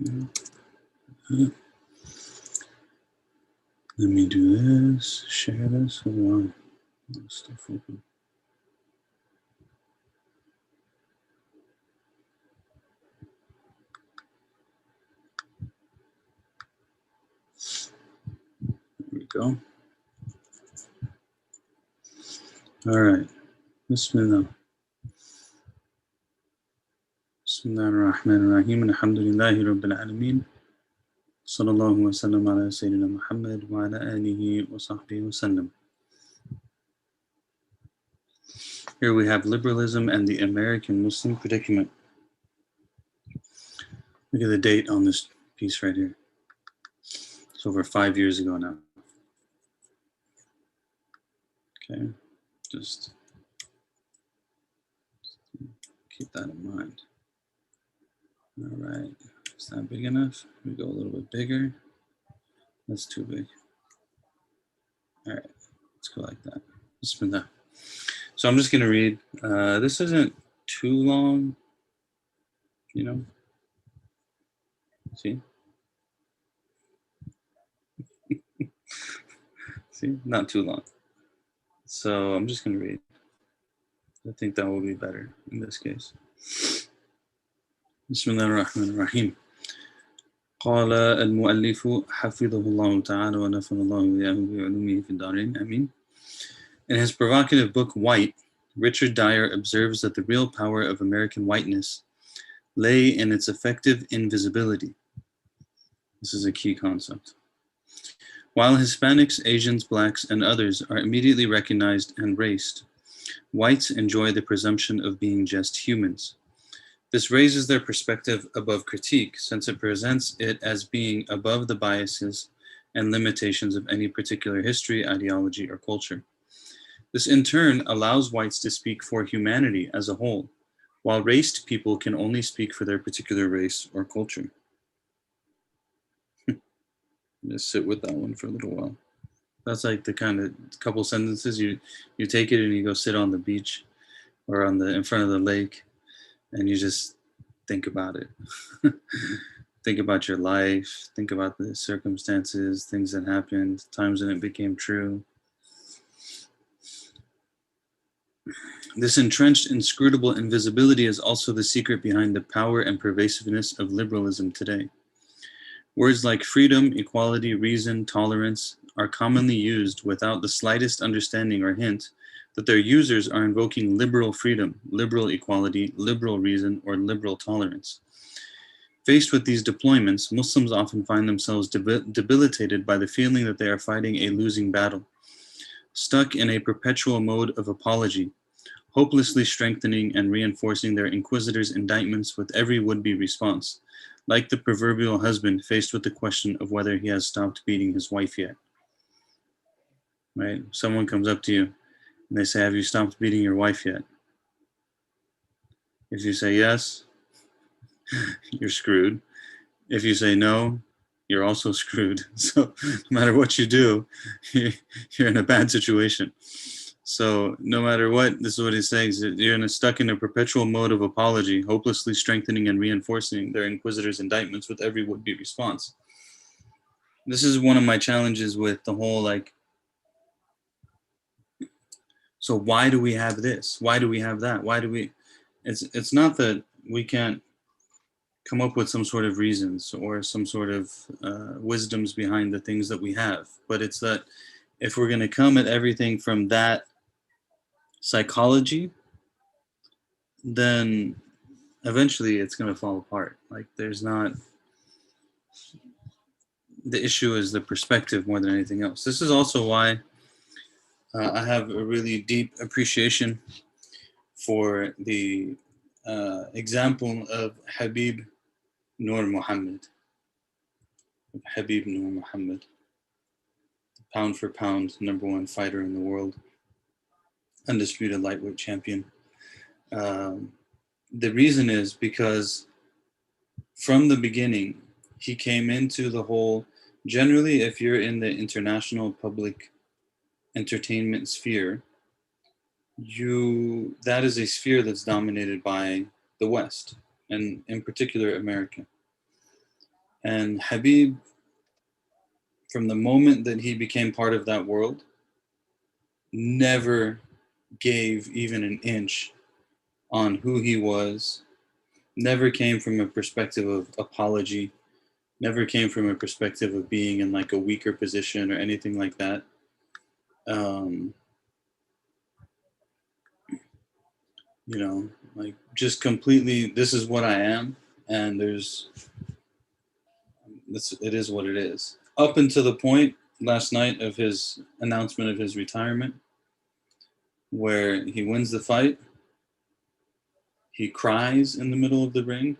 Let me do this, share this, hold on. Stuff open. There we go. All right. Bismillah. Bismillah ar-Rahman ar-Rahim. Alhamdulillahi Rabbil Alameen. Sallallahu wa sallam ala Sayyidina Muhammad wa ala alihi wa sahbihi wa sallam. Here we have Liberalism and the American Muslim Predicament. Look at the date on this piece right here. It's over 5 years ago now. Okay, just keep that in mind. All right, is that big enough? We go a little bit bigger. That's too big. All right, let's go like that. Bismillah. So I'm just gonna read. This isn't too long, you know. See? See, not too long. So I'm just gonna read. I think that will be better in this case. Bismillah ar-Rahman ar-Rahim. قال المؤلف حفظه الله تعالى ونفع الله وإياه بعلومه في الدارين آمين. In his provocative book, White, Richard Dyer observes that the real power of American whiteness lay in its effective invisibility. This is a key concept. While Hispanics, Asians, Blacks, and others are immediately recognized and raced, whites enjoy the presumption of being just humans. This raises their perspective above critique, since it presents it as being above the biases and limitations of any particular history, ideology, or culture. This in turn allows whites to speak for humanity as a whole, while raced people can only speak for their particular race or culture. Just sit with that one for a little while. That's like the kind of couple sentences you take it and you go sit on the beach or in front of the lake and you just think about it. Think about your life, think about the circumstances, things that happened, times when it became true. This entrenched, inscrutable invisibility is also the secret behind the power and pervasiveness of liberalism today. Words like freedom, equality, reason, tolerance are commonly used without the slightest understanding or hint that their users are invoking liberal freedom, liberal equality, liberal reason, or liberal tolerance. Faced with these deployments, Muslims often find themselves debilitated by the feeling that they are fighting a losing battle, stuck in a perpetual mode of apology, hopelessly strengthening and reinforcing their inquisitors' indictments with every would-be response, like the proverbial husband faced with the question of whether he has stopped beating his wife yet. Right? Someone comes up to you and they say, have you stopped beating your wife yet? If you say yes, you're screwed. If you say no, you're also screwed. So no matter what you do, you're in a bad situation. So no matter what, this is what he's saying, is that you're stuck in a perpetual mode of apology, hopelessly strengthening and reinforcing their inquisitors' indictments with every would-be response. This is one of my challenges with the whole, like, so why do we have this? Why do we have that? Why do we, it's not that we can't come up with some sort of reasons or some sort of wisdoms behind the things that we have, but it's that if we're going to come at everything from that psychology, then eventually it's going to fall apart. Like there's not, the issue is the perspective more than anything else. This is also why I have a really deep appreciation for the example of Habib Nur Muhammad. Habib Nur Muhammad, pound for pound, #1 fighter in the world, undisputed lightweight champion. The reason is because from the beginning, he came into the whole, generally, if you're in the international public entertainment sphere, that is a sphere that's dominated by the West, and in particular, America. And Habib, from the moment that he became part of that world, never gave even an inch on who he was, never came from a perspective of apology, never came from a perspective of being in like a weaker position or anything like that. Um, like just completely, this is what I am, and it is what it is. Up until the point last night of his announcement of his retirement, where he wins the fight, he cries in the middle of the ring,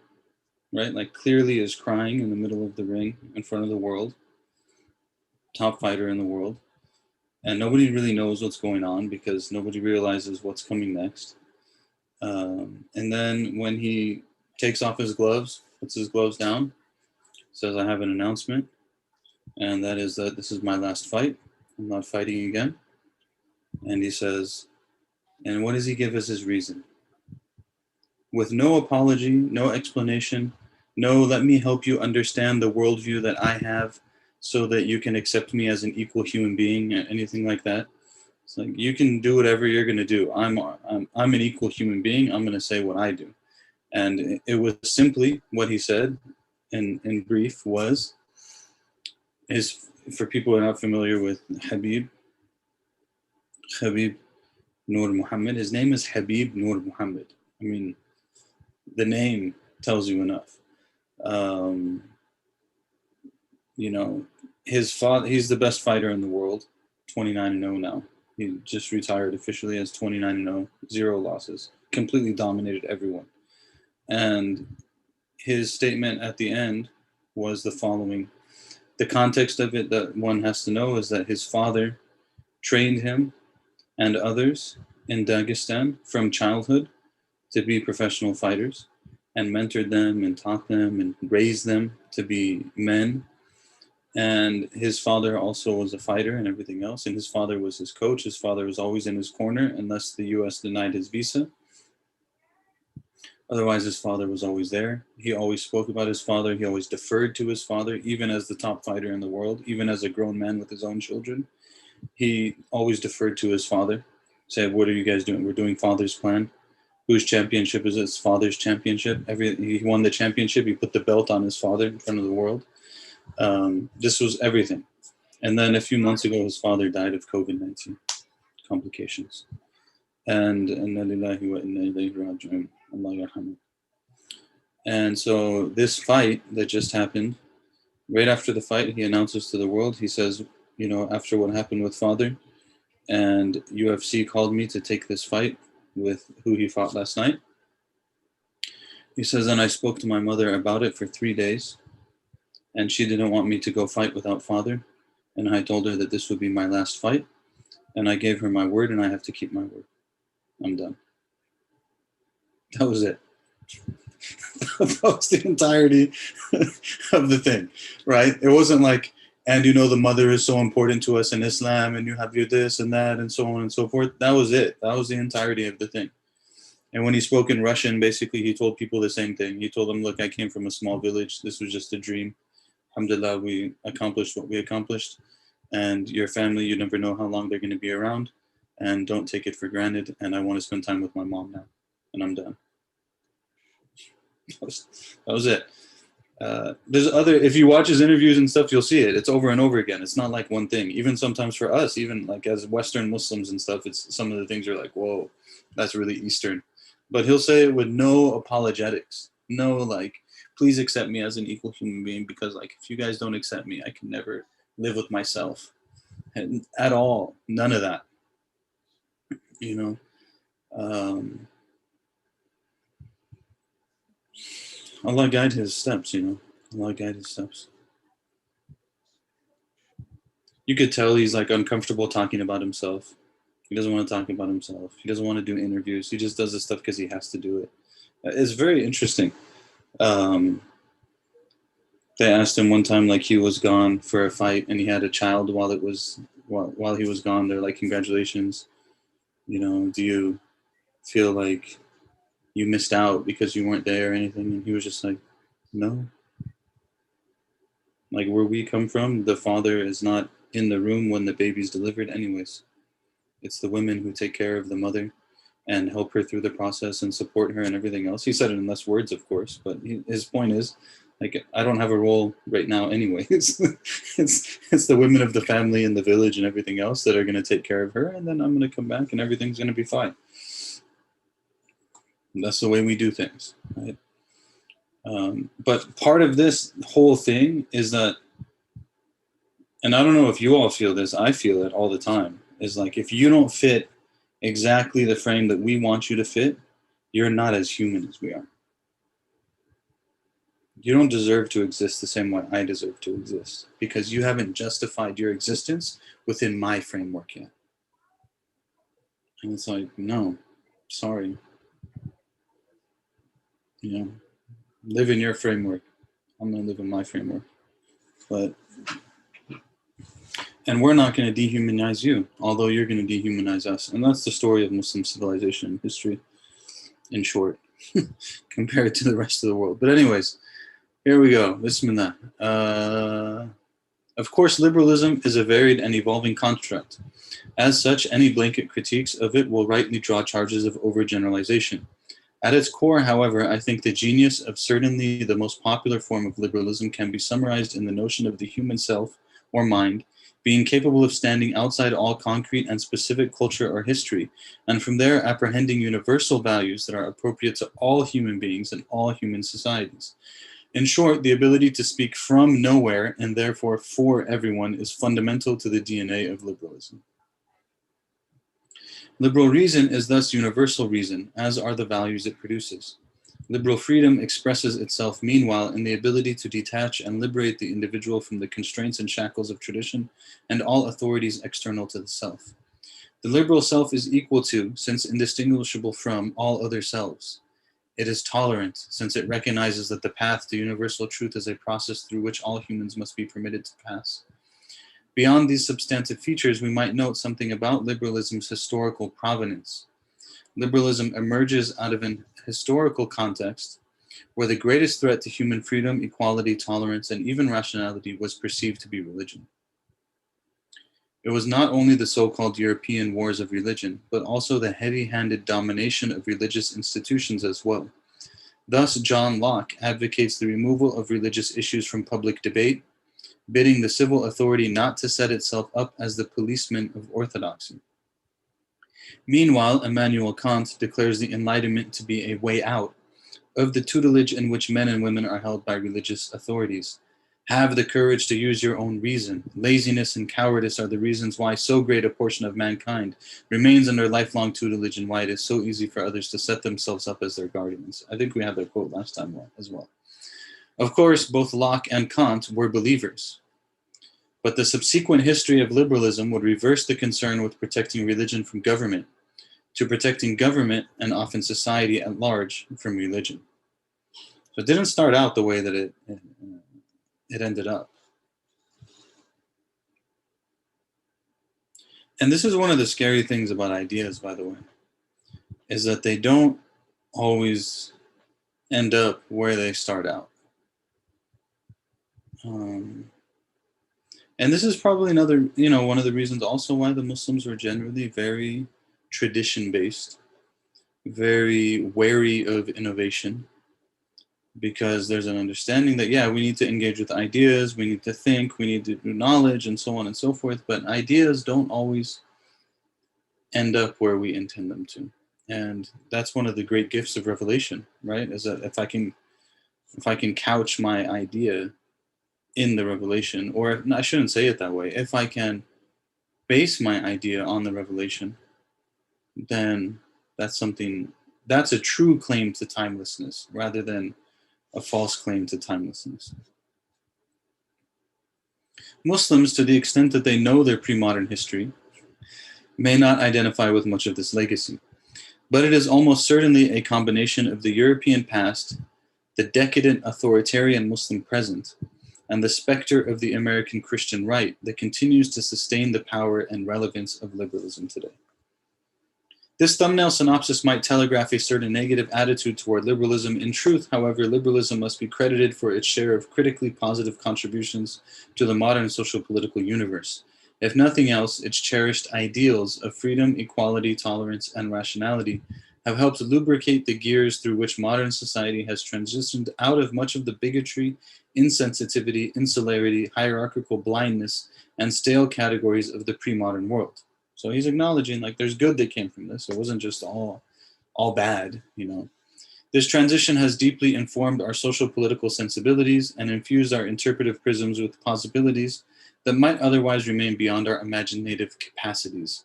right? Like clearly is crying in the middle of the ring in front of the world, top fighter in the world. And nobody really knows what's going on because nobody realizes what's coming next. And then when he takes off his gloves, puts his gloves down, says, I have an announcement, and that is that this is my last fight. I'm not fighting again. And he says, and what does he give as his reason? With no apology, no explanation, no, let me help you understand the worldview that I have so that you can accept me as an equal human being, anything like that. It's like, you can do whatever you're going to do. I'm an equal human being. I'm going to say what I do. And it was simply what he said in brief was for people who are not familiar with Habib Nur Muhammad, his name is Habib Nur Muhammad. I mean, the name tells you enough. His father, he's the best fighter in the world, 29-0 now. He just retired officially as 29-0, 0 losses, completely dominated everyone. And his statement at the end was the following. The context of it that one has to know is that his father trained him and others in Dagestan from childhood to be professional fighters and mentored them and taught them and raised them to be men. And his father also was a fighter and everything else. And his father was his coach. His father was always in his corner unless the US denied his visa. Otherwise, his father was always there. He always spoke about his father. He always deferred to his father, even as the top fighter in the world, even as a grown man with his own children. He always deferred to his father. Said, what are you guys doing? We're doing father's plan. Whose championship is his father's championship? He won the championship. He put the belt on his father in front of the world. This was everything. And then a few months ago, his father died of COVID-19 complications. And so this fight that just happened, right after the fight, he announces to the world, he says, after what happened with father, and UFC called me to take this fight with who he fought last night. He says, and I spoke to my mother about it for 3 days, and she didn't want me to go fight without father. And I told her that this would be my last fight, and I gave her my word, and I have to keep my word. I'm done. That was it. That was the entirety of the thing, right? It wasn't like, and the mother is so important to us in Islam, and you have your this and that, and so on and so forth. That was it. That was the entirety of the thing. And when he spoke in Russian, basically, he told people the same thing. He told them, look, I came from a small village. This was just a dream. Alhamdulillah, we accomplished what we accomplished. And your family, you never know how long they're going to be around. And don't take it for granted. And I want to spend time with my mom now. And I'm done. That was it. There's other, if you watch his interviews and stuff, you'll see it. It's over and over again. It's not like one thing. Even sometimes for us, even like as Western Muslims and stuff, it's some of the things are like, whoa, that's really Eastern. But he'll say it with no apologetics. No, like, please accept me as an equal human being because, like, if you guys don't accept me, I can never live with myself at all. None of that. Allah guide his steps, Allah guide his steps. You could tell he's like uncomfortable talking about himself. He doesn't want to talk about himself. He doesn't want to do interviews. He just does this stuff because he has to do it. It's very interesting. They asked him one time, like he was gone for a fight and he had a child while he was gone. They're like, congratulations. Do you feel like you missed out because you weren't there or anything? And he was just like, no. Like where we come from, the father is not in the room when the baby's delivered anyways. It's the women who take care of the mother and help her through the process and support her and everything else. He said it in less words, of course, but his point is, like, I don't have a role right now anyways. it's the women of the family and the village and everything else that are going to take care of her, and then I'm going to come back and everything's going to be fine. And that's the way we do things, right? But part of this whole thing is that, and I don't know if you all feel this, I feel it all the time, is like if you don't fit exactly the frame that we want you to fit, you're not as human as we are. You don't deserve to exist the same way I deserve to exist because you haven't justified your existence within my framework yet. And it's like, no, sorry. You know, live in your framework. I'm going to live in my framework. And we're not going to dehumanize you, although you're going to dehumanize us. And that's the story of Muslim civilization history, in short, compared to the rest of the world. But anyways, here we go. Bismillah. Of course, liberalism is a varied and evolving construct. As such, any blanket critiques of it will rightly draw charges of overgeneralization. At its core, however, I think the genius of certainly the most popular form of liberalism can be summarized in the notion of the human self, or mind, being capable of standing outside all concrete and specific culture or history, and from there apprehending universal values that are appropriate to all human beings and all human societies. In short, the ability to speak from nowhere and therefore for everyone is fundamental to the DNA of liberalism. Liberal reason is thus universal reason, as are the values it produces. Liberal freedom expresses itself, meanwhile, in the ability to detach and liberate the individual from the constraints and shackles of tradition and all authorities external to the self. The liberal self is equal to, since indistinguishable from, all other selves. It is tolerant, since it recognizes that the path to universal truth is a process through which all humans must be permitted to pass. Beyond these substantive features, we might note something about liberalism's historical provenance. Liberalism emerges out of an historical context where the greatest threat to human freedom, equality, tolerance, and even rationality was perceived to be religion. It was not only the so-called European wars of religion, but also the heavy-handed domination of religious institutions as well. Thus, John Locke advocates the removal of religious issues from public debate, bidding the civil authority not to set itself up as the policeman of orthodoxy. Meanwhile, Immanuel Kant declares the Enlightenment to be a way out of the tutelage in which men and women are held by religious authorities. Have the courage to use your own reason. Laziness and cowardice are the reasons why so great a portion of mankind remains under lifelong tutelage and why it is so easy for others to set themselves up as their guardians. I think we had that quote last time as well. Of course, both Locke and Kant were believers. But the subsequent history of liberalism would reverse the concern with protecting religion from government to protecting government and often society at large from religion. So it didn't start out the way that it ended up. And this is one of the scary things about ideas, by the way, is that they don't always end up where they start out. And this is probably another, one of the reasons also why the Muslims were generally very tradition-based, very wary of innovation, because there's an understanding that, yeah, we need to engage with ideas, we need to think, we need to do knowledge, and so on and so forth, but ideas don't always end up where we intend them to. And that's one of the great gifts of revelation, right? Is that if I can couch my idea in the revelation, or I shouldn't say it that way, if I can base my idea on the revelation, then that's a true claim to timelessness rather than a false claim to timelessness. Muslims, to the extent that they know their pre-modern history, may not identify with much of this legacy, but it is almost certainly a combination of the European past, the decadent authoritarian Muslim present, and the specter of the American Christian right that continues to sustain the power and relevance of liberalism today. This thumbnail synopsis might telegraph a certain negative attitude toward liberalism. In truth, however, liberalism must be credited for its share of critically positive contributions to the modern social political universe. If nothing else, its cherished ideals of freedom, equality, tolerance, and rationality have helped lubricate the gears through which modern society has transitioned out of much of the bigotry, insensitivity, insularity, hierarchical blindness, and stale categories of the pre-modern world. So he's acknowledging like there's good that came from this. It wasn't just all bad, you know. This transition has deeply informed our social political sensibilities and infused our interpretive prisms with possibilities that might otherwise remain beyond our imaginative capacities.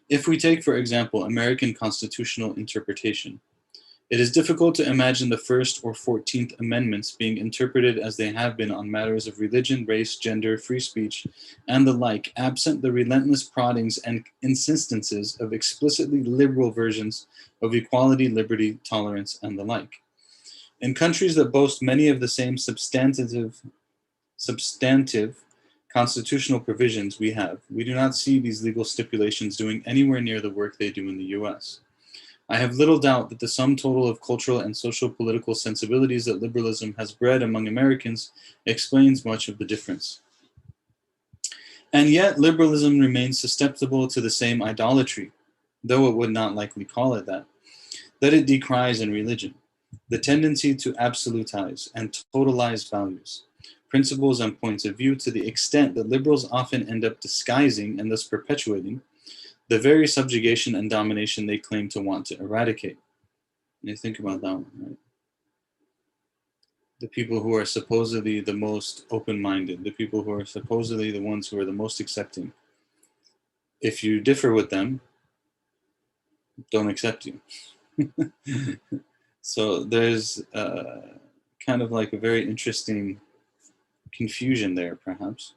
If we take, for example, American constitutional interpretation, it is difficult to imagine the First or 14th Amendments being interpreted as they have been on matters of religion, race, gender, free speech, and the like, absent the relentless proddings and insistences of explicitly liberal versions of equality, liberty, tolerance, and the like. In countries that boast many of the same substantive constitutional provisions we have, we do not see these legal stipulations doing anywhere near the work they do in the US. I have little doubt that the sum total of cultural and social political sensibilities that liberalism has bred among Americans explains much of the difference. And yet, liberalism remains susceptible to the same idolatry, though it would not likely call it that it decries in religion: the tendency to absolutize and totalize values, principles, and points of view to the extent that liberals often end up disguising and thus perpetuating the very subjugation and domination they claim to want to eradicate. And you think about that one, right? The people who are supposedly the most open-minded, the people who are supposedly the ones who are the most accepting, if you differ with them, don't accept you. So there's kind of like a very interesting confusion there, perhaps.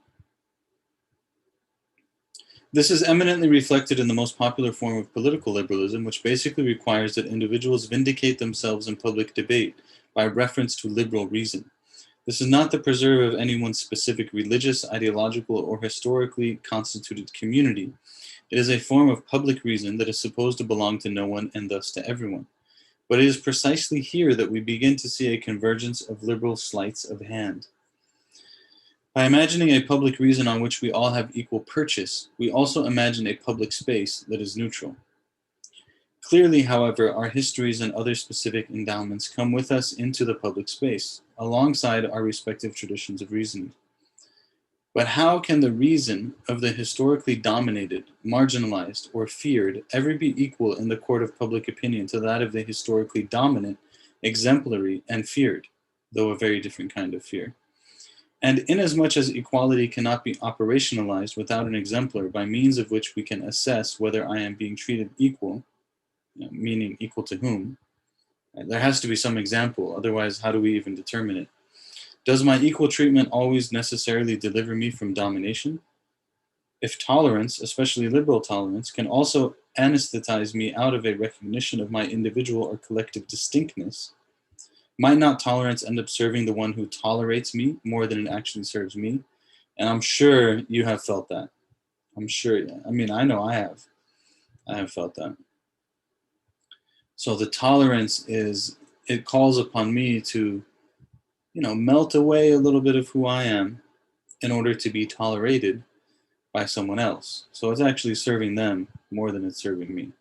This is eminently reflected in the most popular form of political liberalism, which basically requires that individuals vindicate themselves in public debate by reference to liberal reason. This is not the preserve of anyone's specific religious, ideological, or historically constituted community. It is a form of public reason that is supposed to belong to no one and thus to everyone. But it is precisely here that we begin to see a convergence of liberal sleights of hand. By imagining a public reason on which we all have equal purchase, we also imagine a public space that is neutral. Clearly, however, our histories and other specific endowments come with us into the public space, alongside our respective traditions of reasoning. But how can the reason of the historically dominated, marginalized, or feared ever be equal in the court of public opinion to that of the historically dominant, exemplary, and feared, though a very different kind of fear? And inasmuch as equality cannot be operationalized without an exemplar by means of which we can assess whether I am being treated equal, meaning equal to whom, there has to be some example, otherwise how do we even determine it? Does my equal treatment always necessarily deliver me from domination? If tolerance, especially liberal tolerance, can also anesthetize me out of a recognition of my individual or collective distinctness, might not tolerance end up serving the one who tolerates me more than it actually serves me? And I'm sure you have felt that. I'm sure. I mean, I know I have. I have felt that. So the tolerance it calls upon me to, melt away a little bit of who I am in order to be tolerated by someone else. So it's actually serving them more than it's serving me.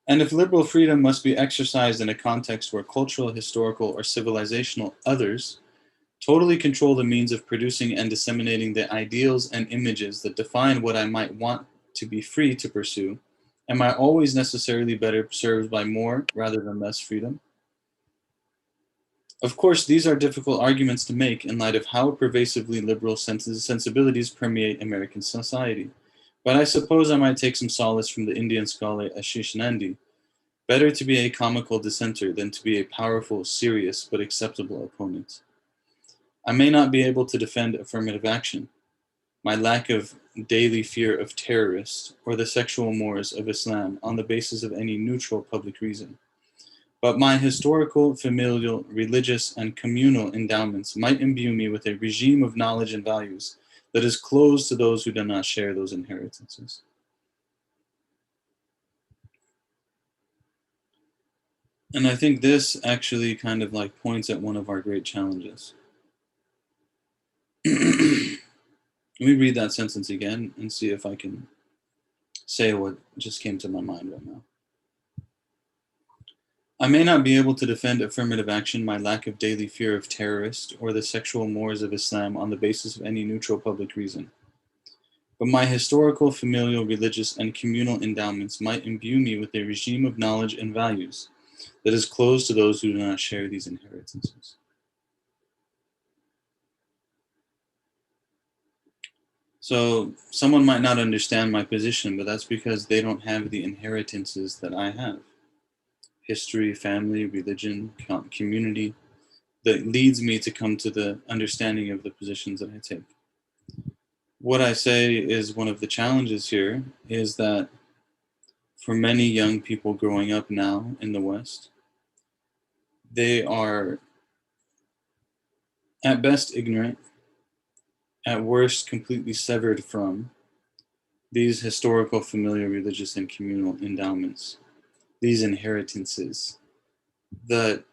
And if liberal freedom must be exercised in a context where cultural, historical, or civilizational others totally control the means of producing and disseminating the ideals and images that define what I might want to be free to pursue, am I always necessarily better served by more rather than less freedom? Of course, these are difficult arguments to make in light of how pervasively liberal sensibilities permeate American society. But I suppose I might take some solace from the Indian scholar Ashish Nandi. Better to be a comical dissenter than to be a powerful, serious, but acceptable opponent. I may not be able to defend affirmative action, my lack of daily fear of terrorists, or the sexual mores of Islam on the basis of any neutral public reason. But my historical, familial, religious, and communal endowments might imbue me with a regime of knowledge and values that is closed to those who do not share those inheritances. And I think this actually kind of like points at one of our great challenges. Let me read that sentence again and see if I can say what just came to my mind right now. I may not be able to defend affirmative action, my lack of daily fear of terrorists, or the sexual mores of Islam on the basis of any neutral public reason. But my historical, familial, religious, and communal endowments might imbue me with a regime of knowledge and values that is closed to those who do not share these inheritances. So someone might not understand my position, but that's because they don't have the inheritances that I have. History, family, religion, community, that leads me to come to the understanding of the positions that I take. What I say is one of the challenges here is that for many young people growing up now in the West, they are at best ignorant, at worst completely severed from these historical, familial, religious, and communal endowments, these inheritances that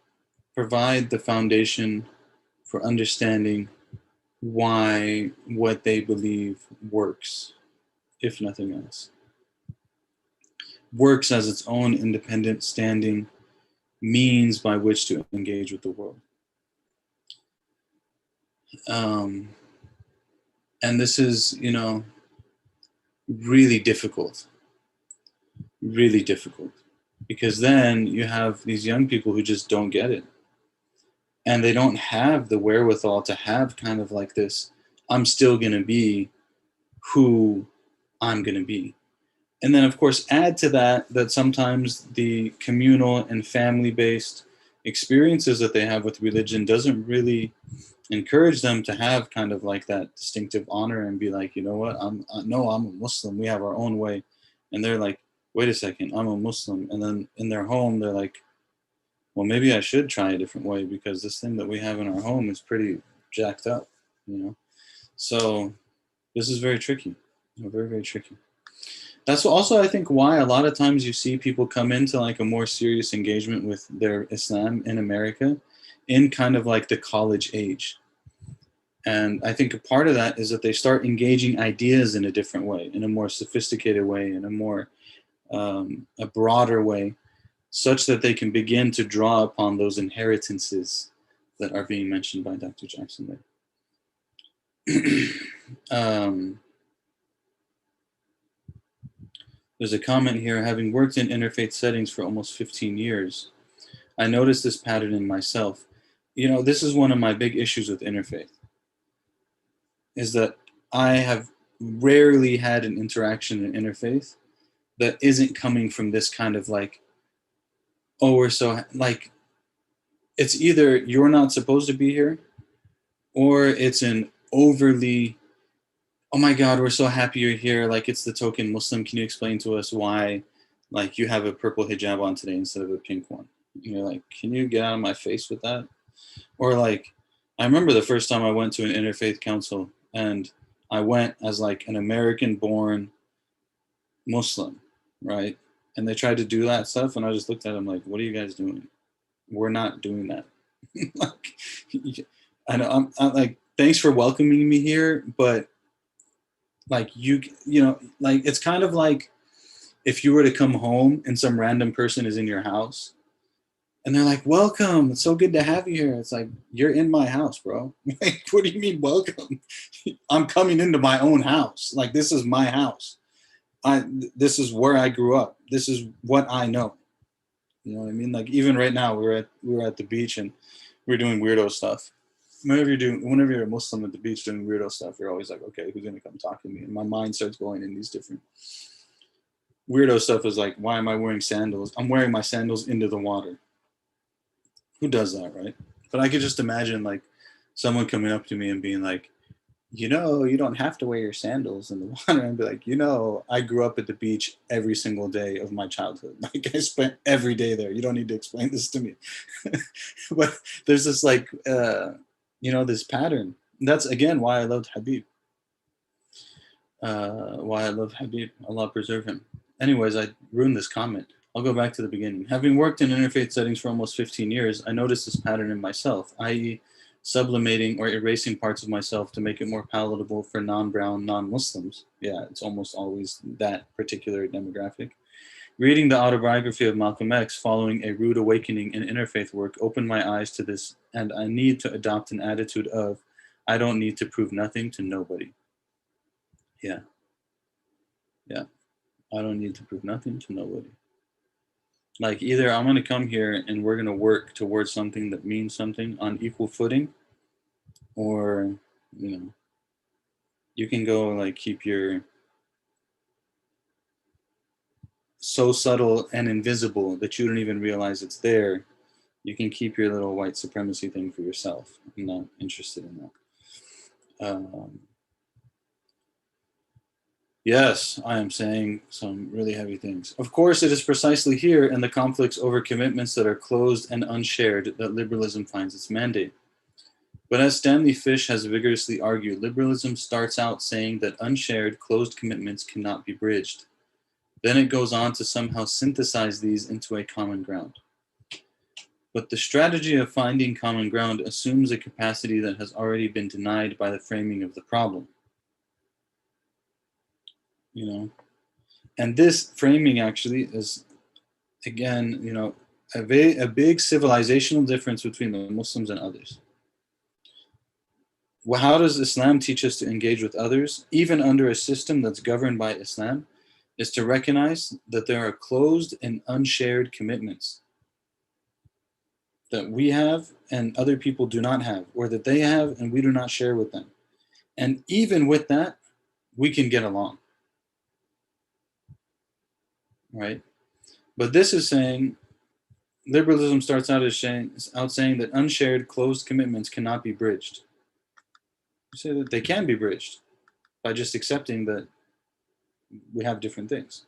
provide the foundation for understanding why what they believe works, if nothing else. Works as its own independent standing means by which to engage with the world. And this is, really difficult, because then you have these young people who just don't get it. And they don't have the wherewithal to have kind of like this, I'm still going to be who I'm going to be. And then, of course, add to that sometimes the communal and family-based experiences that they have with religion doesn't really encourage them to have kind of like that distinctive honor and be like, you know what, I'm a Muslim. We have our own way. And they're like, wait a second, I'm a Muslim. And then in their home, they're like, well, maybe I should try a different way because this thing that we have in our home is pretty jacked up, So this is very tricky, very, very tricky. That's also, I think, why a lot of times you see people come into like a more serious engagement with their Islam in America in kind of like the college age. And I think a part of that is that they start engaging ideas in a different way, in a more sophisticated way, in a more, a broader way, such that they can begin to draw upon those inheritances that are being mentioned by Dr. Jackson there. There's a comment here, having worked in interfaith settings for almost 15 years, I noticed this pattern in myself. This is one of my big issues with interfaith, is that I have rarely had an interaction in interfaith that isn't coming from this kind of like, oh, we're so, like, it's either you're not supposed to be here, or it's an overly, oh my God, we're so happy you're here. Like, it's the token Muslim. Can you explain to us why, like, you have a purple hijab on today instead of a pink one? And you're like, can you get out of my face with that? Or like, I remember the first time I went to an interfaith council, and I went as like an American-born Muslim, right? And they tried to do that stuff, and I just looked at them like, what are you guys doing? We're not doing that. Like, I know I'm like, thanks for welcoming me here, but like like it's kind of like if you were to come home and some random person is in your house and they're like, welcome, it's so good to have you here. It's like, you're in my house, bro. Like, what do you mean welcome? I'm coming into my own house. Like, this is my house. This is where I grew up. This is what I know. You know what I mean? Like, even right now, we were at the beach and we're doing weirdo stuff. Whenever you're a Muslim at the beach doing weirdo stuff, you're always like, okay, who's gonna come talk to me? And my mind starts going in these different weirdo stuff. Is like, why am I wearing sandals? I'm wearing my sandals into the water. Who does that, right? But I could just imagine like someone coming up to me and being like, you don't have to wear your sandals in the water. And be like, I grew up at the beach every single day of my childhood. Like, I spent every day there. You don't need to explain this to me. But there's this like, this pattern. That's again why I loved Habib. Why I love Habib. Allah preserve him. Anyways, I ruined this comment. I'll go back to the beginning. Having worked in interfaith settings for almost 15 years, I noticed this pattern in myself, i.e., sublimating or erasing parts of myself to make it more palatable for non-brown, non-Muslims. Yeah, it's almost always that particular demographic. Reading the autobiography of Malcolm X following a rude awakening in interfaith work opened my eyes to this, and I need to adopt an attitude of, I don't need to prove nothing to nobody. Yeah. Yeah. I don't need to prove nothing to nobody. Like, either I'm going to come here and we're going to work towards something that means something on equal footing, or, you know, you can go like keep your so subtle and invisible that you don't even realize it's there. You can keep your little white supremacy thing for yourself. I'm not interested in that. Yes, I am saying some really heavy things. Of course, it is precisely here in the conflicts over commitments that are closed and unshared that liberalism finds its mandate. But as Stanley Fish has vigorously argued, liberalism starts out saying that unshared, closed commitments cannot be bridged. Then it goes on to somehow synthesize these into a common ground. But the strategy of finding common ground assumes a capacity that has already been denied by the framing of the problem. You know? And this framing actually is, again, you know, a big civilizational difference between the Muslims and others. Well, how does Islam teach us to engage with others, even under a system that's governed by Islam, is to recognize that there are closed and unshared commitments that we have and other people do not have, or that they have and we do not share with them. And even with that, we can get along. Right? But this is saying, liberalism starts out as saying that unshared, closed commitments cannot be bridged. You say that they can be bridged by just accepting that we have different things.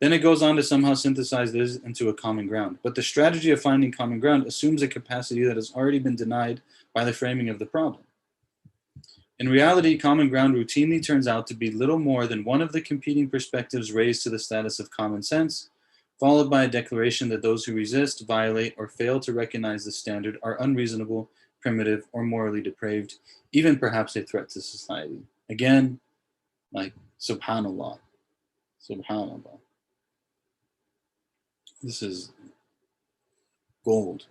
Then it goes on to somehow synthesize this into a common ground. But the strategy of finding common ground assumes a capacity that has already been denied by the framing of the problem. In reality, common ground routinely turns out to be little more than one of the competing perspectives raised to the status of common sense, followed by a declaration that those who resist, violate, or fail to recognize the standard are unreasonable, primitive, or morally depraved, even perhaps a threat to society. Again, like, subhanallah. Subhanallah. This is gold.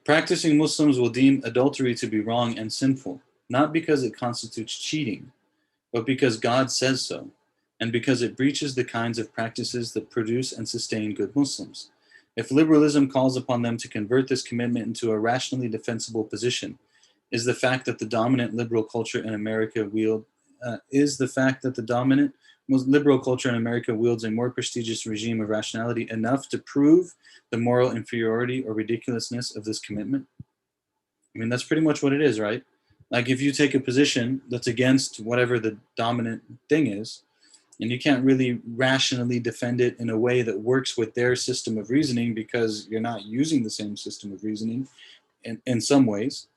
Practicing Muslims will deem adultery to be wrong and sinful, not because it constitutes cheating, but because God says so, and because it breaches the kinds of practices that produce and sustain good Muslims. If liberalism calls upon them to convert this commitment into a rationally defensible position, is the fact that the dominant liberal culture in America wields a more prestigious regime of rationality enough to prove the moral inferiority or ridiculousness of this commitment? I mean, that's pretty much what it is, right? Like, if you take a position that's against whatever the dominant thing is, and you can't really rationally defend it in a way that works with their system of reasoning because you're not using the same system of reasoning in some ways,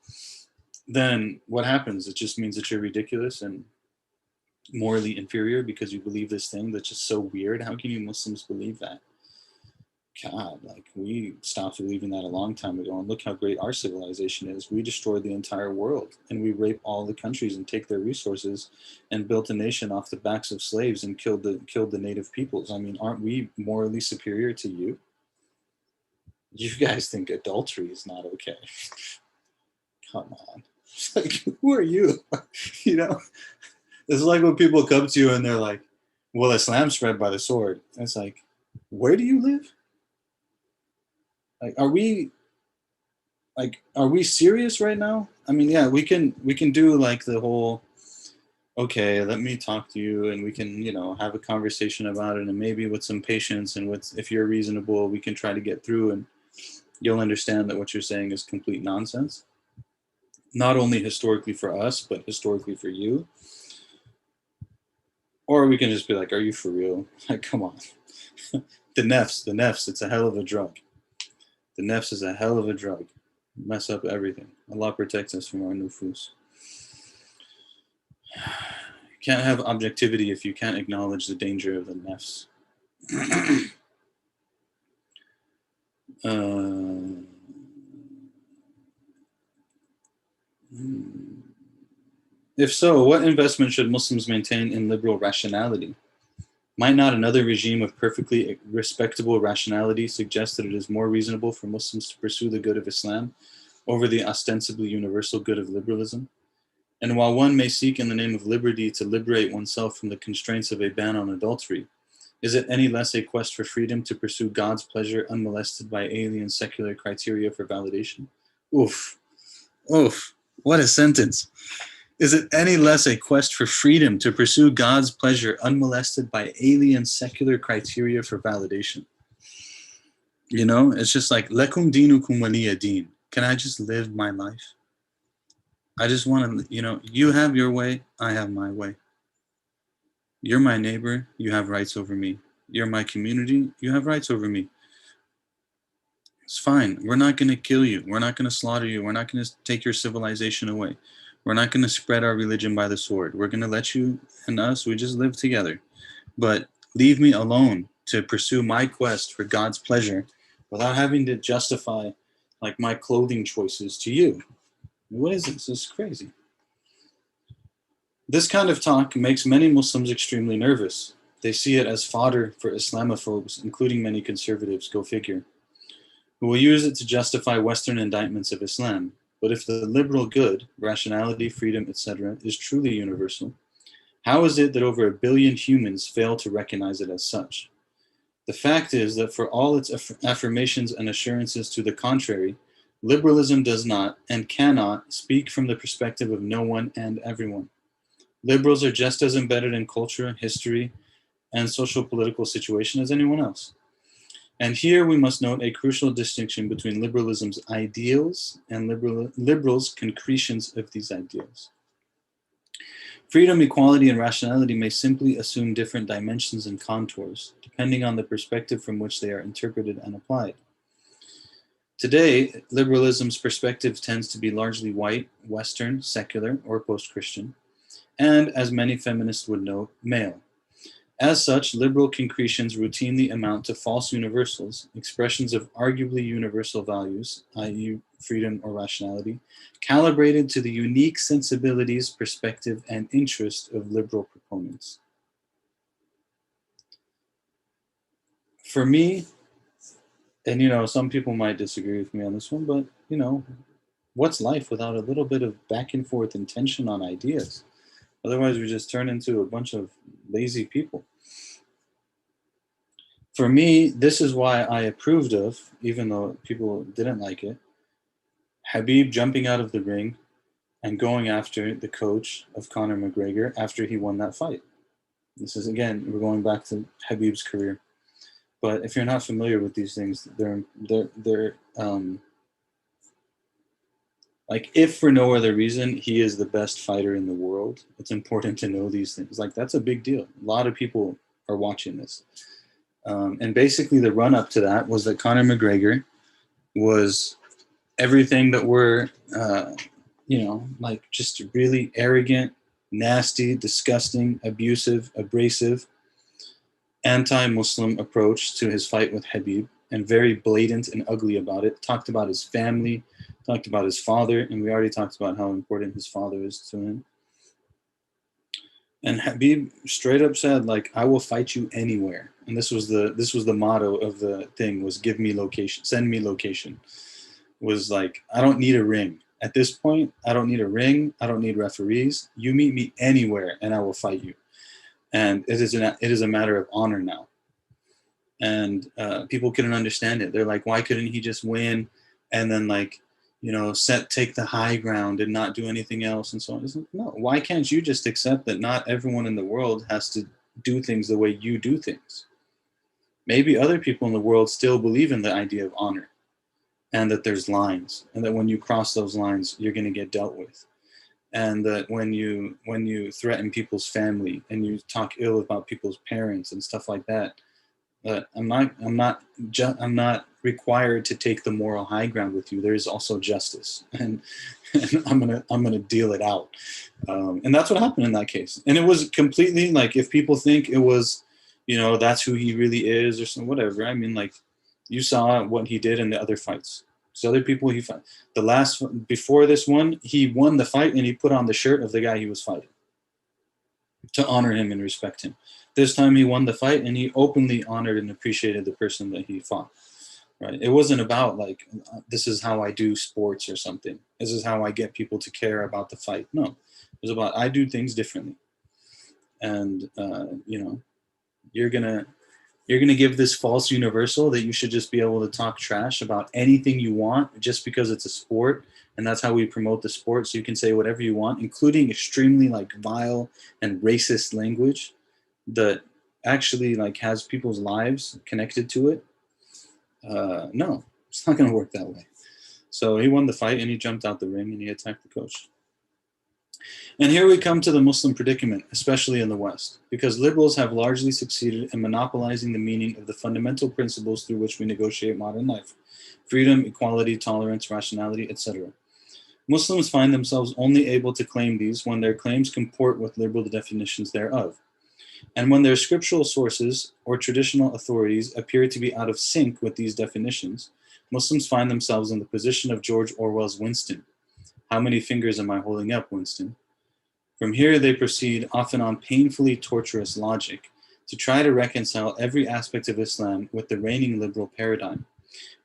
then what happens? It just means that you're ridiculous and morally inferior because you believe this thing that's just so weird. How can you Muslims believe that? God, like, we stopped believing that a long time ago, and look how great our civilization is. We destroyed the entire world, and we rape all the countries and take their resources, and built a nation off the backs of slaves and killed the native peoples. I mean, aren't we morally superior to you? You guys think adultery is not okay? Come on, like, who are you? You know, it's like when people come to you and they're like, "Well, Islam spread by the sword." And it's like, where do you live? Like, are we serious right now? I mean, yeah, we can do like the whole, okay, let me talk to you and we can, you know, have a conversation about it, and maybe with some patience and if you're reasonable, we can try to get through and you'll understand that what you're saying is complete nonsense. Not only historically for us, but historically for you. Or we can just be like, are you for real? Like, come on. The nefs, it's a hell of a drug. The nefs is a hell of a drug. Mess up everything. Allah protects us from our nufus. You can't have objectivity if you can't acknowledge the danger of the nefs. If so, what investment should Muslims maintain in liberal rationality? Might not another regime of perfectly respectable rationality suggest that it is more reasonable for Muslims to pursue the good of Islam over the ostensibly universal good of liberalism? And while one may seek in the name of liberty to liberate oneself from the constraints of a ban on adultery, is it any less a quest for freedom to pursue God's pleasure unmolested by alien secular criteria for validation? Oof, oof, what a sentence. Is it any less a quest for freedom to pursue God's pleasure unmolested by alien secular criteria for validation? You know, it's just like, Lakum dinukum waliya deen. Can I just live my life? I just want to, you have your way, I have my way. You're my neighbor, you have rights over me. You're my community, you have rights over me. It's fine. We're not going to kill you. We're not going to slaughter you. We're not going to take your civilization away. We're not going to spread our religion by the sword. We're going to let you and us, we just live together. But leave me alone to pursue my quest for God's pleasure without having to justify like my clothing choices to you. What is this? This is crazy. This kind of talk makes many Muslims extremely nervous. They see it as fodder for Islamophobes, including many conservatives, go figure, who will use it to justify Western indictments of Islam. But if the liberal good, rationality, freedom, etc., is truly universal, how is it that over 1 billion humans fail to recognize it as such? The fact is that for all its affirmations and assurances to the contrary, liberalism does not and cannot speak from the perspective of no one and everyone. Liberals are just as embedded in culture, history, and social political situation as anyone else. And here we must note a crucial distinction between liberalism's ideals and liberals' concretions of these ideals. Freedom, equality, and rationality may simply assume different dimensions and contours, depending on the perspective from which they are interpreted and applied. Today, liberalism's perspective tends to be largely white, Western, secular, or post-Christian, and, as many feminists would note, male. As such, liberal concretions routinely amount to false universals, expressions of arguably universal values, i.e. freedom or rationality, calibrated to the unique sensibilities, perspective, and interest of liberal proponents. For me, and some people might disagree with me on this one, but what's life without a little bit of back and forth and tension on ideas? Otherwise, we just turn into a bunch of lazy people. For me, this is why I approved of, even though people didn't like it, Khabib jumping out of the ring and going after the coach of Conor McGregor after he won that fight. This is, again, we're going back to Khabib's career. But if you're not familiar with these things, they're like, if for no other reason, he is the best fighter in the world, it's important to know these things. Like, that's a big deal. A lot of people are watching this. And basically the run up to that was that Conor McGregor was everything that we're, like just really arrogant, nasty, disgusting, abusive, abrasive, anti-Muslim approach to his fight with Khabib, and very blatant and ugly about it. Talked about his family, talked about his father, and we already talked about how important his father is to him. And Khabib straight up said, like, I will fight you anywhere. And this was the motto of the thing, was give me location, send me location. Was like, I don't need a ring. At this point, I don't need a ring. I don't need referees. You meet me anywhere and I will fight you. And it is a matter of honor now. And people couldn't understand it. They're like, why couldn't he just win and then take the high ground and not do anything else and so on? It's like, no, why can't you just accept that not everyone in the world has to do things the way you do things? Maybe other people in the world still believe in the idea of honor and that there's lines, and that when you cross those lines, you're going to get dealt with. And that when you threaten people's family and you talk ill about people's parents and stuff like that, that I'm not required to take the moral high ground with you. There is also justice, and I'm gonna deal it out. And that's what happened in that case. And it was completely like, if people think it was, that's who he really is or some whatever. I mean, like, You saw what he did in the other fights. So other people he fought. Before this one, he won the fight and he put on the shirt of the guy he was fighting to honor him and respect him. This time he won the fight and he openly honored and appreciated the person that he fought. Right? It wasn't about like, this is how I do sports or something. This is how I get people to care about the fight. No, it was about, I do things differently. And, you're gonna give this false universal that you should just be able to talk trash about anything you want just because it's a sport, and that's how we promote the sport. So you can say whatever you want, including extremely like vile and racist language that actually like has people's lives connected to it. No, it's not going to work that way. So he won the fight and he jumped out the ring and he attacked the coach. And here we come to the Muslim predicament, especially in the West, because liberals have largely succeeded in monopolizing the meaning of the fundamental principles through which we negotiate modern life: freedom, equality, tolerance, rationality, etc. Muslims find themselves only able to claim these when their claims comport with liberal definitions thereof, and when their scriptural sources or traditional authorities appear to be out of sync with these definitions. Muslims find themselves in the position of George Orwell's Winston. How many fingers am I holding up, Winston? From here, they proceed, often on painfully torturous logic, to try to reconcile every aspect of Islam with the reigning liberal paradigm.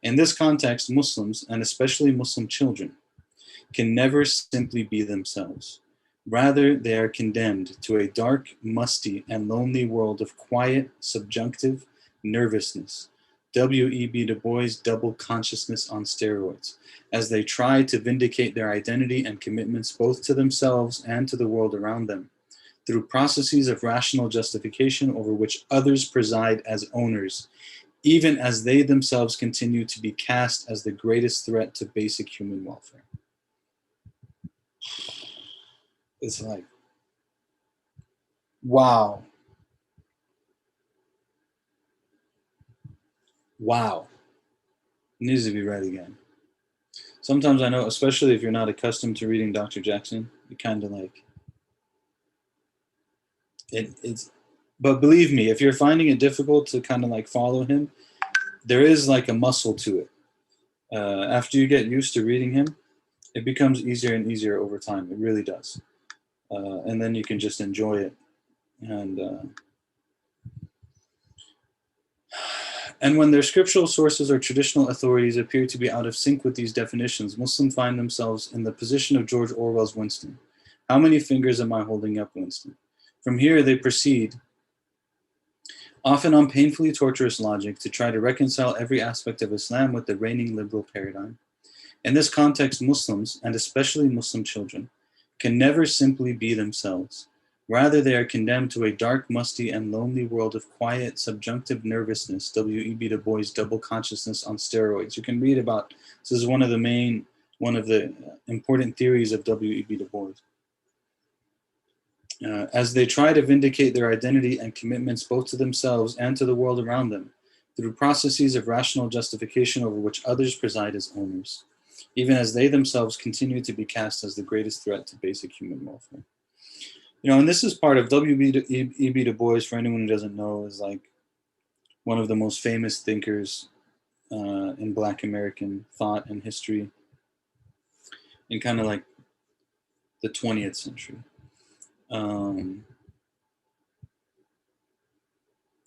In this context, Muslims, and especially Muslim children, can never simply be themselves. Rather, they are condemned to a dark, musty, and lonely world of quiet, subjunctive nervousness. W.E.B. Du Bois' double consciousness on steroids, as they try to vindicate their identity and commitments both to themselves and to the world around them, through processes of rational justification over which others preside as owners, even as they themselves continue to be cast as the greatest threat to basic human welfare. It's like, wow. Wow. It needs to be read again. Sometimes I know, especially if you're not accustomed to reading Dr. Jackson, you kind of like it's. But believe me, if you're finding it difficult to kind of like follow him, there is like a muscle to it. After you get used to reading him, it becomes easier and easier over time. It really does, and then you can just enjoy it. And when their scriptural sources or traditional authorities appear to be out of sync with these definitions, Muslims find themselves in the position of George Orwell's Winston. How many fingers am I holding up, Winston? From here, they proceed, often on painfully torturous logic, to try to reconcile every aspect of Islam with the reigning liberal paradigm. In this context, Muslims, and especially Muslim children, can never simply be themselves. Rather, they are condemned to a dark, musty, and lonely world of quiet, subjunctive nervousness, W.E.B. Du Bois' double consciousness on steroids. You can read about, this is one of the important theories of W.E.B. Du Bois. As they try to vindicate their identity and commitments both to themselves and to the world around them, through processes of rational justification over which others preside as owners, even as they themselves continue to be cast as the greatest threat to basic human welfare. And this is part of W.E.B. Du Bois, for anyone who doesn't know, is like one of the most famous thinkers in Black American thought and history in kind of like the 20th century.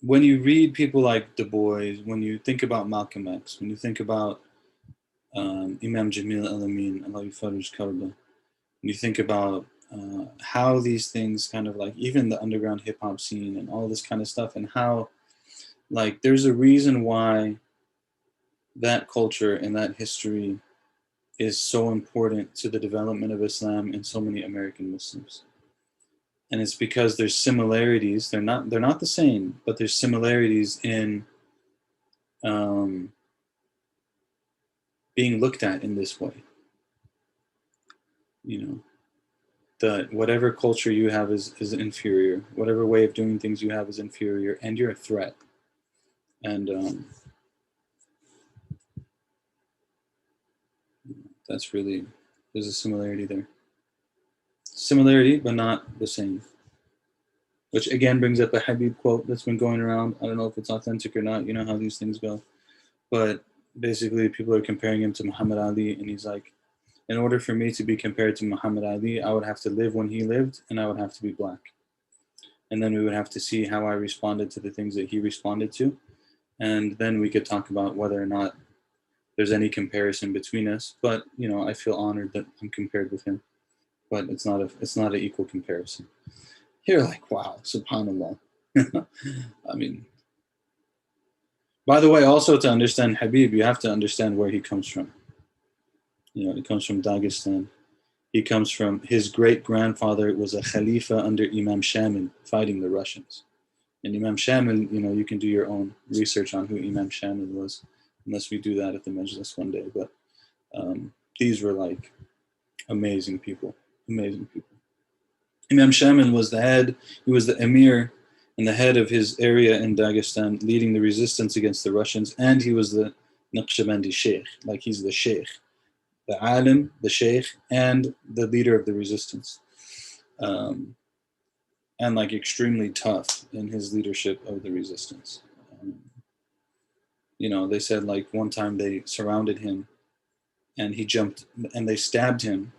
When you read people like Du Bois, when you think about Malcolm X, when you think about Imam Jamil al-Amin, Allah Yufarij Karba, when you think about how these things kind of like, even the underground hip hop scene and all this kind of stuff, and how like there's a reason why that culture and that history is so important to the development of Islam in so many American Muslims. And it's because there's similarities. They're not the same, but there's similarities in being looked at in this way. That whatever culture you have is inferior. Whatever way of doing things you have is inferior, and you're a threat. And that's really, there's a similarity there. Similarity, but not the same. Which again brings up a Habib quote that's been going around. I don't know if it's authentic or not. You know how these things go. But basically, people are comparing him to Muhammad Ali, and he's like, in order for me to be compared to Muhammad Ali, I would have to live when he lived, and I would have to be black. And then we would have to see how I responded to the things that he responded to. And then we could talk about whether or not there's any comparison between us. But, you know, I feel honored that I'm compared with him. But it's not an equal comparison. You're like, wow, subhanAllah. I mean, by the way, also to understand Habib, you have to understand where he comes from. You know, he comes from Dagestan. He comes from, his great-grandfather was a Khalifa under Imam Shamil fighting the Russians. And Imam Shamil, you know, you can do your own research on who Imam Shamil was, unless we do that at the Majlis one day. But these were like amazing people, amazing people. Imam Shamil was the head, he was the emir and the head of his area in Dagestan, leading the resistance against the Russians, and he was the Naqshbandi Shaykh, like he's the Shaykh, the alim, the Shaykh, and the leader of the resistance. And like extremely tough in his leadership of the resistance. You know, they said like one time they surrounded him and he jumped, and they stabbed him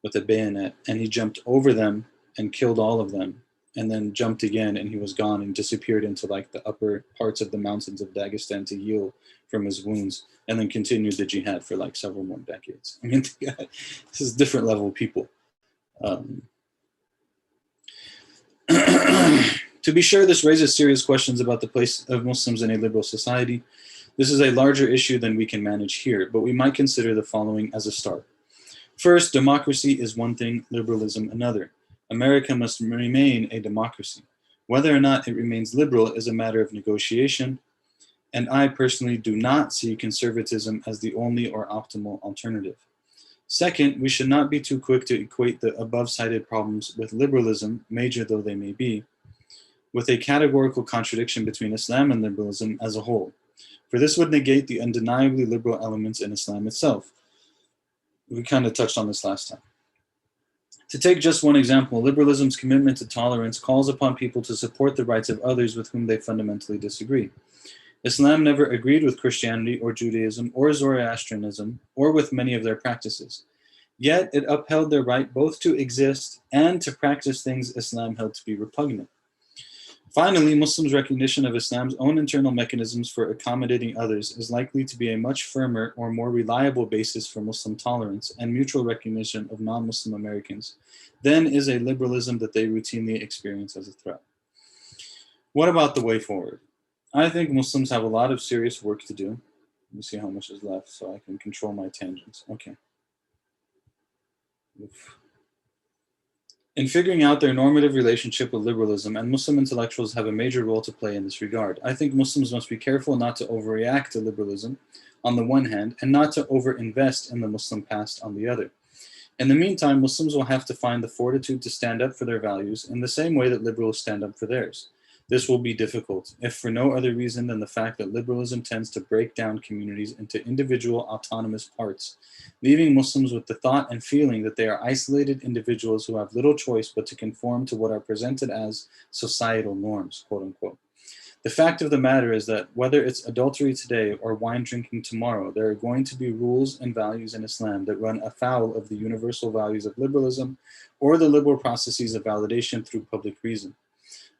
with a bayonet, and he jumped over them and killed all of them, and then jumped again, and he was gone and disappeared into like the upper parts of the mountains of Dagestan to heal from his wounds, and then continued the jihad for like several more decades. I mean, this is different level of people. To be sure, this raises serious questions about the place of Muslims in a liberal society. This is a larger issue than we can manage here, but we might consider the following as a start. First, democracy is one thing, liberalism another. America must remain a democracy. Whether or not it remains liberal is a matter of negotiation, and I personally do not see conservatism as the only or optimal alternative. Second, we should not be too quick to equate the above-cited problems with liberalism, major though they may be, with a categorical contradiction between Islam and liberalism as a whole, for this would negate the undeniably liberal elements in Islam itself. We kind of touched on this last time. To take just one example, liberalism's commitment to tolerance calls upon people to support the rights of others with whom they fundamentally disagree. Islam never agreed with Christianity or Judaism or Zoroastrianism or with many of their practices. Yet it upheld their right both to exist and to practice things Islam held to be repugnant. Finally, Muslims' recognition of Islam's own internal mechanisms for accommodating others is likely to be a much firmer or more reliable basis for Muslim tolerance and mutual recognition of non-Muslim Americans than is a liberalism that they routinely experience as a threat. What about the way forward? I think Muslims have a lot of serious work to do. Let me see how much is left so I can control my tangents. Okay. Oof. In figuring out their normative relationship with liberalism, and Muslim intellectuals have a major role to play in this regard. I think Muslims must be careful not to overreact to liberalism on the one hand, and not to overinvest in the Muslim past on the other. In the meantime, Muslims will have to find the fortitude to stand up for their values in the same way that liberals stand up for theirs. This will be difficult, if for no other reason than the fact that liberalism tends to break down communities into individual autonomous parts, leaving Muslims with the thought and feeling that they are isolated individuals who have little choice but to conform to what are presented as societal norms, quote unquote. The fact of the matter is that whether it's adultery today or wine drinking tomorrow, there are going to be rules and values in Islam that run afoul of the universal values of liberalism or the liberal processes of validation through public reason.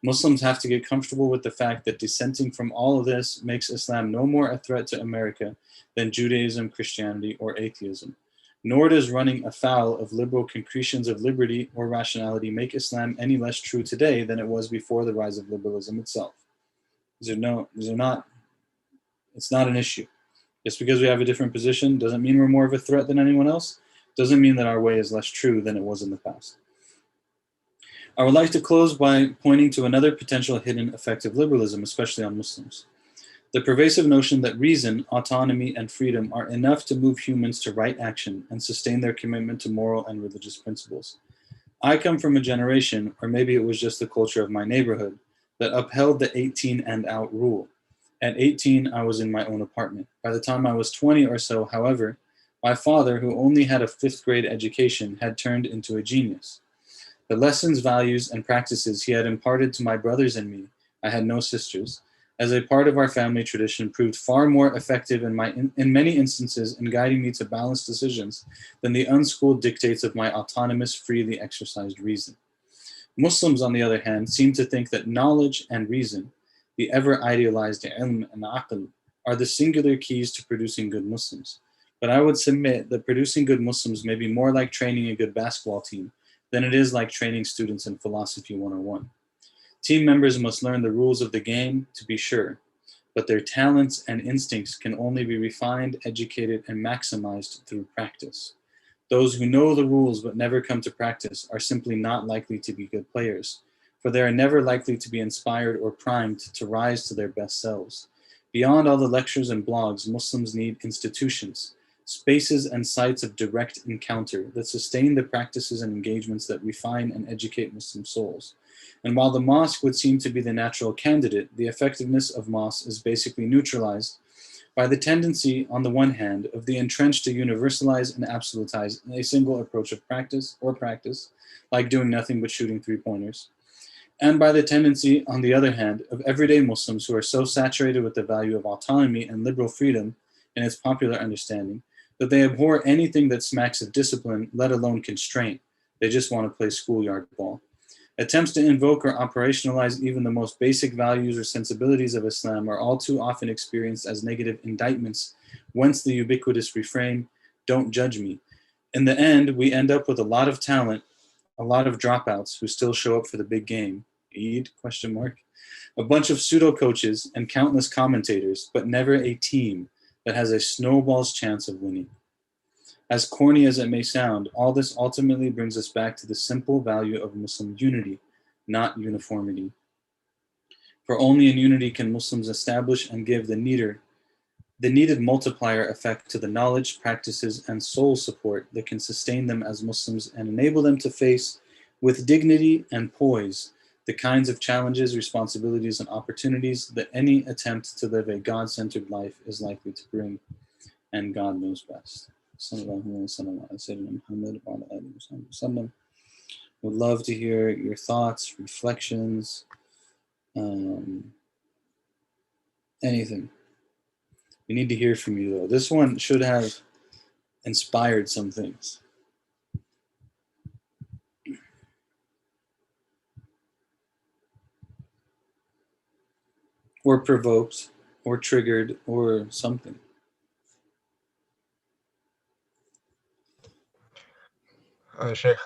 Muslims have to get comfortable with the fact that dissenting from all of this makes Islam no more a threat to America than Judaism, Christianity, or atheism. Nor does running afoul of liberal concretions of liberty or rationality make Islam any less true today than it was before the rise of liberalism itself. It's not an issue. Just because we have a different position doesn't mean we're more of a threat than anyone else. Doesn't mean that our way is less true than it was in the past. I would like to close by pointing to another potential hidden effect of liberalism, especially on Muslims. The pervasive notion that reason, autonomy, and freedom are enough to move humans to right action and sustain their commitment to moral and religious principles. I come from a generation, or maybe it was just the culture of my neighborhood, that upheld the 18 and out rule. At 18, I was in my own apartment. By the time I was 20 or so, however, my father, who only had a 5th grade education, had turned into a genius. The lessons, values, and practices he had imparted to my brothers and me, I had no sisters, as a part of our family tradition, proved far more effective in many instances in guiding me to balanced decisions than the unschooled dictates of my autonomous, freely exercised reason. Muslims, on the other hand, seem to think that knowledge and reason, the ever-idealized ilm and aql, are the singular keys to producing good Muslims. But I would submit that producing good Muslims may be more like training a good basketball team than it is like training students in Philosophy 101. Team members must learn the rules of the game, to be sure, but their talents and instincts can only be refined, educated, and maximized through practice. Those who know the rules but never come to practice are simply not likely to be good players, for they are never likely to be inspired or primed to rise to their best selves. Beyond all the lectures and blogs, Muslims need institutions, spaces and sites of direct encounter that sustain the practices and engagements that refine and educate Muslim souls. And while the mosque would seem to be the natural candidate, the effectiveness of mosques is basically neutralized by the tendency, on the one hand, of the entrenched to universalize and absolutize a single approach of practice, like doing nothing but shooting three-pointers, and by the tendency, on the other hand, of everyday Muslims who are so saturated with the value of autonomy and liberal freedom in its popular understanding that they abhor anything that smacks of discipline, let alone constraint. They just want to play schoolyard ball. Attempts to invoke or operationalize even the most basic values or sensibilities of Islam are all too often experienced as negative indictments, whence the ubiquitous refrain, "Don't judge me." In the end, we end up with a lot of talent, a lot of dropouts who still show up for the big game. Eid? Question mark. A bunch of pseudo coaches and countless commentators, but never a team that has a snowball's chance of winning. As corny as it may sound, all this ultimately brings us back to the simple value of Muslim unity, not uniformity. For only in unity can Muslims establish and give the needed multiplier effect to the knowledge, practices, and soul support that can sustain them as Muslims and enable them to face, with dignity and poise, the kinds of challenges, responsibilities, and opportunities that any attempt to live a God-centered life is likely to bring. And God knows best. Would love to hear your thoughts, reflections, anything. We need to hear from you, though. This one should have inspired some things. Or provoked, or triggered, or something. Shaykh,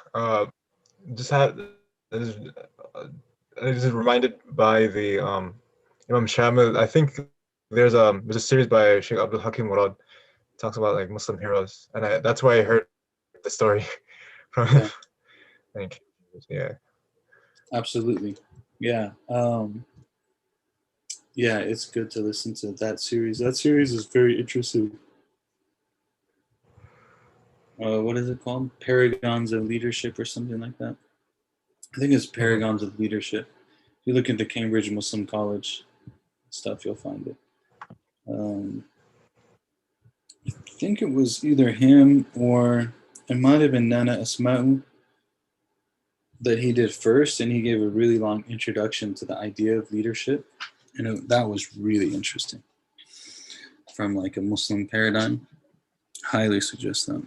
just had I was reminded by the Imam Shamil. I think there's a series by Sheikh Abdul Hakim Murad, talks about like Muslim heroes, and that's why I heard the story from him. Thank you. Yeah. Absolutely. Yeah. Yeah, it's good to listen to that series. That series is very interesting. What is it called? Paragons of Leadership or something like that. I think it's Paragons of Leadership. If you look into Cambridge Muslim College stuff, you'll find it. I think it was either him or it might have been Nana Asma'u that he did first, and he gave a really long introduction to the idea of leadership, and that was really interesting from like a Muslim paradigm. Highly suggest that.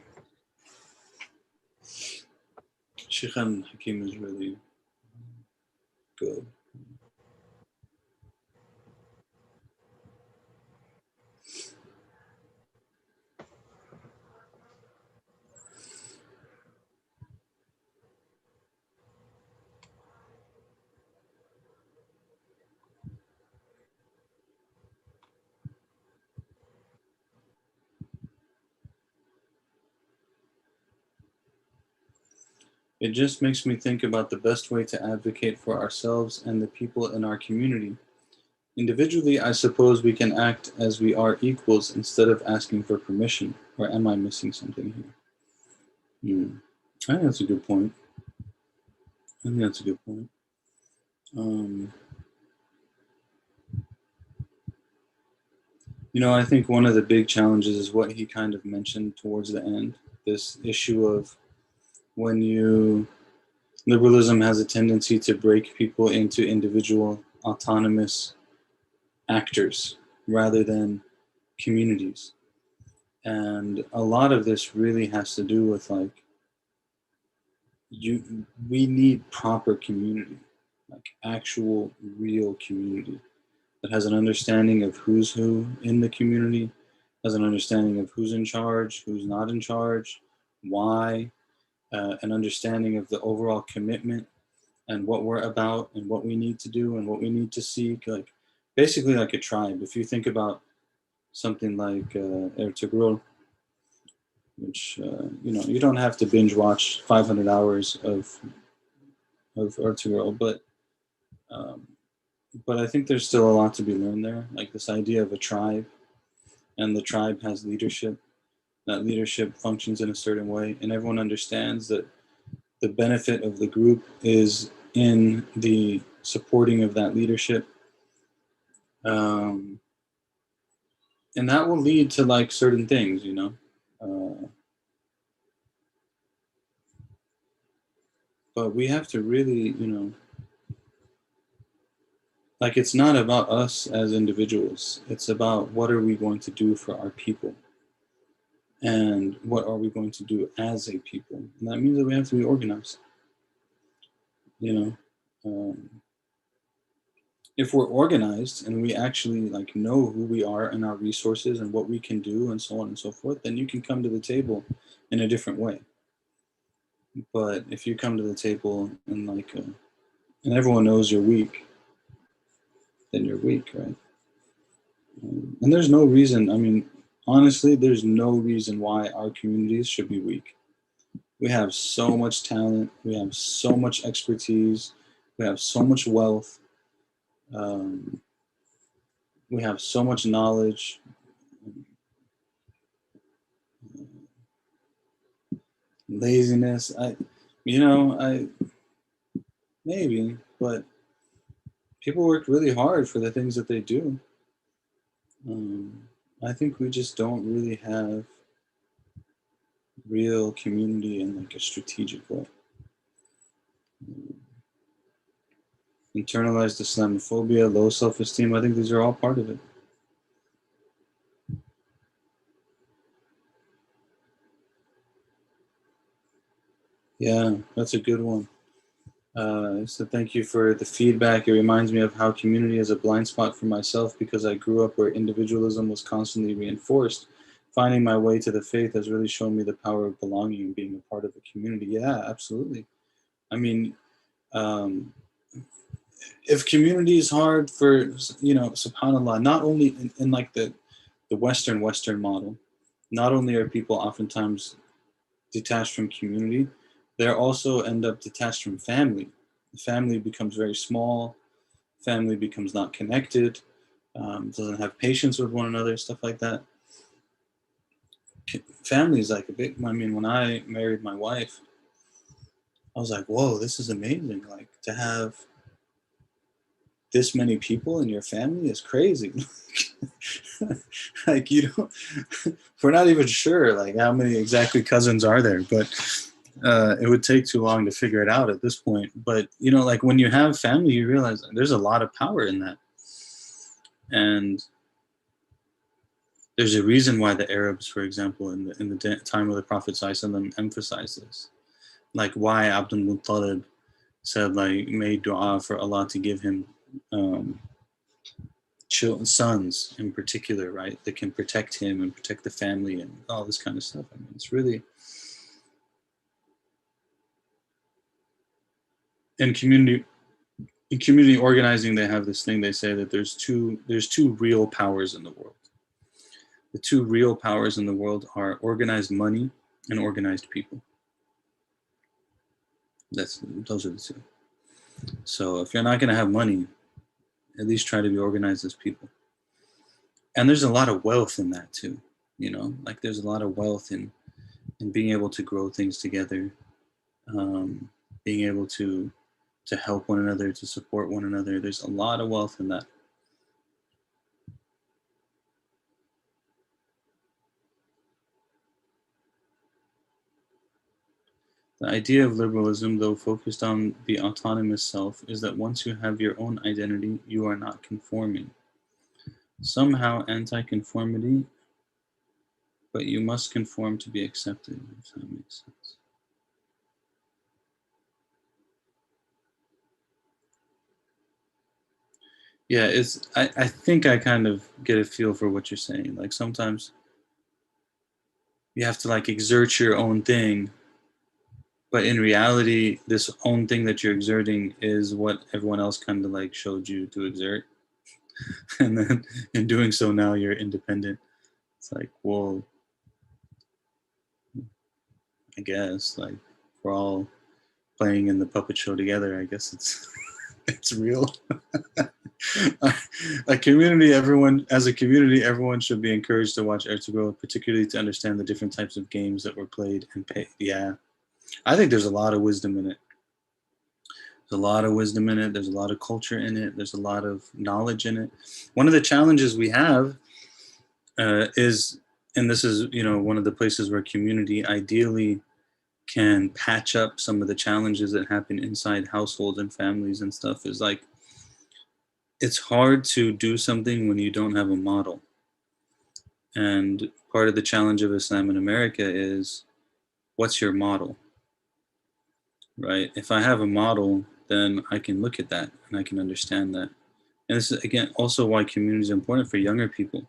Shaykh Hakim is really good. It just makes me think about the best way to advocate for ourselves and the people in our community. Individually, I suppose we can act as we are equals instead of asking for permission. Or am I missing something here? I think that's a good point. I think one of the big challenges is what he kind of mentioned towards the end. This issue of when liberalism has a tendency to break people into individual autonomous actors rather than communities. And a lot of this really has to do with like we need proper community, like actual real community that has an understanding of who's who in the community, has an understanding of who's in charge, who's not in charge, why, an understanding of the overall commitment and what we're about and what we need to do and what we need to seek. Like basically like a tribe. If you think about something like Ertugrul, which you don't have to binge watch 500 hours of Ertugrul, um, but I think there's still a lot to be learned there. Like this idea of a tribe, and the tribe has leadership. That leadership functions in a certain way, and everyone understands that the benefit of the group is in the supporting of that leadership, and that will lead to like certain things, but we have to really, like it's not about us as individuals. It's about what are we going to do for our people, and what are we going to do as a people. And that means that we have to be organized. You know, um, if we're organized and we actually like know who we are and our resources and what we can do and so on and so forth, then you can come to the table in a different way. But if you come to the table and like, and everyone knows you're weak, then you're weak, right? And there's no reason. I mean, honestly, there's no reason why our communities should be weak. We have so much talent. We have so much expertise. We have so much wealth. Um, we have so much knowledge. Laziness. I maybe, but people work really hard for the things that they do. I think we just don't really have real community in like a strategic way. Internalized Islamophobia, low self-esteem. I think these are all part of it. Yeah, that's a good one. So thank you for the feedback. It reminds me of how community is a blind spot for myself because I grew up where individualism was constantly reinforced. Finding my way to the faith has really shown me the power of belonging and being a part of a community. Yeah, absolutely. I mean, um, if community is hard for, subhanAllah, not only in like the Western model, not only are people oftentimes detached from community, they also end up detached from family. The family becomes very small. Family becomes not connected. Doesn't have patience with one another. Stuff like that. Family is like a big. I mean, when I married my wife, I was like, "Whoa, this is amazing! Like to have this many people in your family is crazy." Like we're not even sure like how many exactly cousins are there, but it would take too long to figure it out at this point. But like when you have family, you realize there's a lot of power in that, and there's a reason why the Arabs, for example, in the time of the Prophet ﷺ, emphasized this, like why Abdul Muttalib said like made dua for Allah to give him sons in particular, right, that can protect him and protect the family and all this kind of stuff. I mean, it's really, in community organizing, they have this thing. They say that there's two real powers in the world. The two real powers in the world are organized money and organized people. Those are the two. So if you're not going to have money, at least try to be organized as people. And there's a lot of wealth in that too. Like there's a lot of wealth in being able to grow things together, being able to help one another, to support one another. There's a lot of wealth in that. The idea of liberalism, though focused on the autonomous self, is that once you have your own identity, you are not conforming. somehow anti-conformity, but you must conform to be accepted, if that makes sense. Yeah, I think I kind of get a feel for what you're saying. Like sometimes you have to like exert your own thing, but in reality, this own thing that you're exerting is what everyone else kind of like showed you to exert. And then in doing so now you're independent. It's like, well, I guess like we're all playing in the puppet show together. I guess it's it's real. A community, as a community, everyone should be encouraged to watch Ertugrul, particularly to understand the different types of games that were played and paid. Yeah, I think there's a lot of wisdom in it. There's a lot of wisdom in it. There's a lot of culture in it. There's a lot of knowledge in it. One of the challenges we have is, and this is, one of the places where community ideally can patch up some of the challenges that happen inside households and families and stuff, is like, it's hard to do something when you don't have a model. And part of the challenge of Islam in America is, what's your model? Right? If I have a model, then I can look at that and I can understand that. And this is, again, also why community is important for younger people,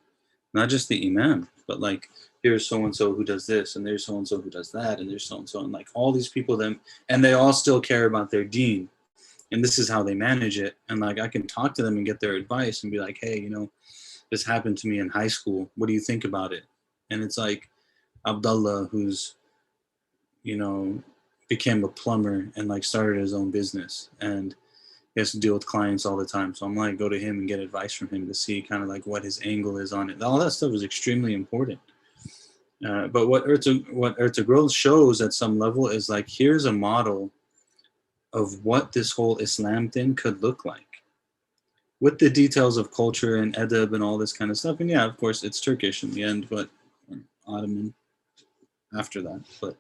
not just the imam, but like, here's so and so who does this, and there's so and so who does that, and there's so and so, and like all these people, and they all still care about their deen, and this is how they manage it. And like, I can talk to them and get their advice and be like, hey, this happened to me in high school. What do you think about it? And it's like Abdullah, who's, became a plumber and like started his own business, and he has to deal with clients all the time. So I'm like, go to him and get advice from him to see kind of like what his angle is on it. All that stuff is extremely important. But what Ertugrul shows at some level is like, here's a model of what this whole Islam thing could look like, with the details of culture and edeb and all this kind of stuff. And yeah, of course, it's Turkish in the end, but Ottoman after that, but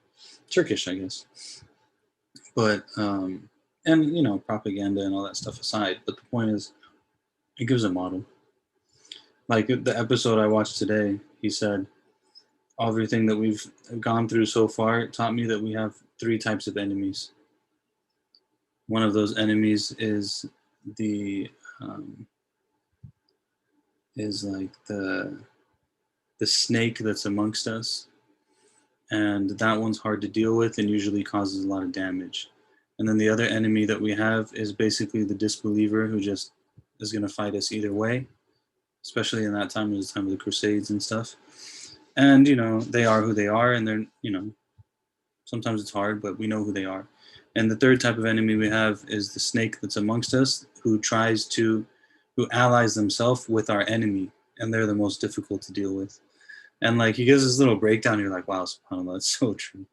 Turkish, I guess. But and propaganda and all that stuff aside, but the point is, it gives a model. Like the episode I watched today, he said, everything that we've gone through so far taught me that we have 3 types of enemies. One of those enemies is the is like the snake that's amongst us, and that one's hard to deal with and usually causes a lot of damage. And then the other enemy that we have is basically the disbeliever, who just is going to fight us either way, especially in that time. It was the time of the Crusades and stuff. And, they are who they are, and they're, sometimes it's hard, but we know who they are. And the third type of enemy we have is the snake that's amongst us, who allies themselves with our enemy, and they're the most difficult to deal with. And like, he gives this little breakdown, you're like, wow, subhanAllah, that's so true.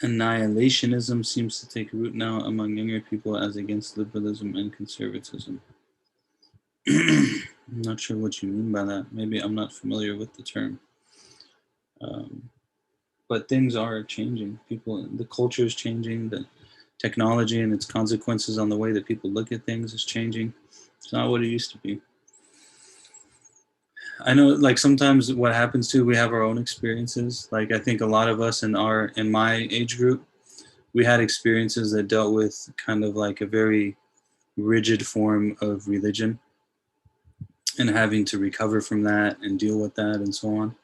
Annihilationism seems to take root now among younger people as against liberalism and conservatism. I'm not sure what you mean by that. Maybe I'm not familiar with the term. But things are changing. The culture is changing. The technology and its consequences on the way that people look at things is changing. It's not what it used to be. I know, like, sometimes what happens too, we have our own experiences. Like, I think a lot of us in my age group, we had experiences that dealt with kind of like a very rigid form of religion, and having to recover from that and deal with that and so on.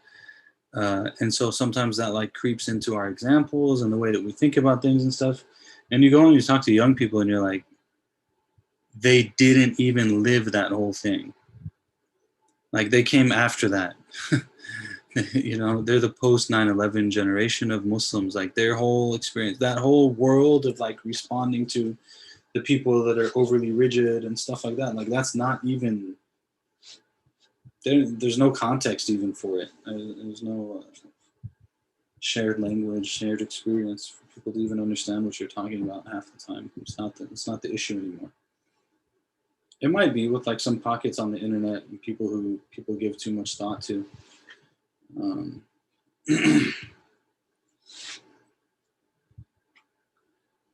And so sometimes that like creeps into our examples and the way that we think about things and stuff. And you go and you talk to young people and you're like, they didn't even live that whole thing. Like, they came after that. They're the post 9/11 generation of Muslims. Like, their whole experience, that whole world of like responding to the people that are overly rigid and stuff like that. Like, that's not even, there's no context even for it. There's no shared language, shared experience for people to even understand what you're talking about half the time. It's not the issue anymore. It might be with like some pockets on the internet and people give too much thought to.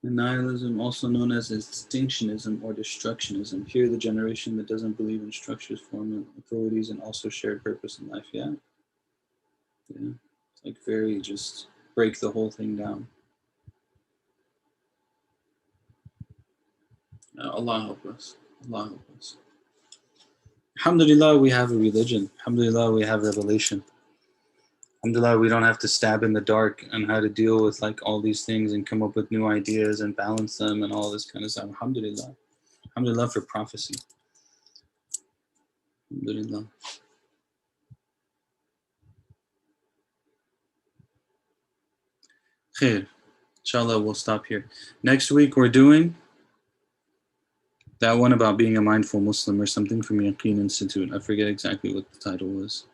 Annihilatism, also known as extinctionism or destructionism. Here, the generation that doesn't believe in structures, formal authorities, and also shared purpose in life. Yeah. Yeah. It's like very just break the whole thing down. Allah help us. Allah help us. Alhamdulillah, we have a religion. Alhamdulillah, we have revelation. Alhamdulillah, we don't have to stab in the dark on how to deal with like all these things and come up with new ideas and balance them and all this kind of stuff. Alhamdulillah. Alhamdulillah for prophecy. Alhamdulillah. Khair. Inshallah, we'll stop here. Next week, we're doing that one about being a mindful Muslim or something from Yaqeen Institute. I forget exactly what the title was.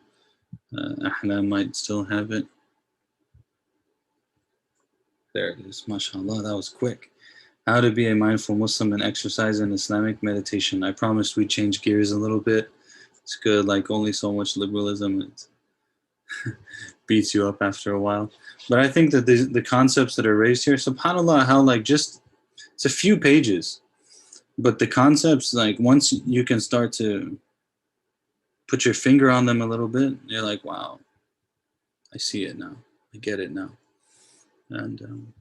Ahla might still have it. There it is. MashaAllah, that was quick. How to be a mindful Muslim and exercise in Islamic meditation. I promised we'd change gears a little bit. It's good, like only so much liberalism it beats you up after a while. But I think that the concepts that are raised here, subhanAllah, how like just, it's a few pages. But the concepts, like once you can start to put your finger on them a little bit, you're like, wow, I see it now. I get it now. And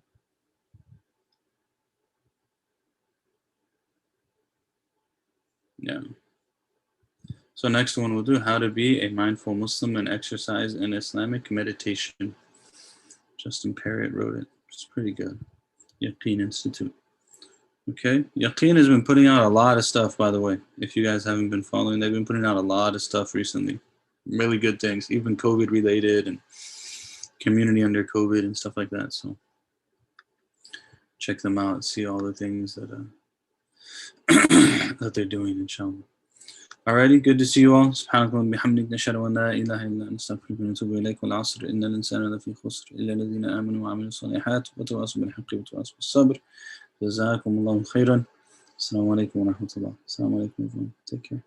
yeah. So next one we'll do how to be a mindful Muslim and exercise in Islamic meditation. Justin Parrott wrote it. It's pretty good. Yaqeen Institute. Okay. Yaqeen has been putting out a lot of stuff, by the way. If you guys haven't been following, they've been putting out a lot of stuff recently. Really good things, even COVID related and community under COVID and stuff like that. So check them out, see all the things that that they're doing, inshallah. Alrighty, good to see you all. Subhanakallah bihamdik nashhadu an la ilaha illa anta astaghfiruka wa atubu ilayk. Wal 'asr innal insana lafi khusr illa alladhina amanu wa 'amilus solihat wa tawasaw bil haqqi wa tawasaw bis sabr. Jazakumullahu khairan. Assalamu alaikum wa rahmatullah. Assalamu alaikum everyone. Take care.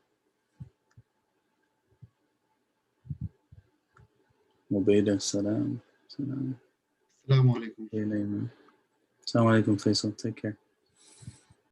Mubayda, salam. Salam. Assalamu alaikum. Assalamu alaikum Faisal. Take care.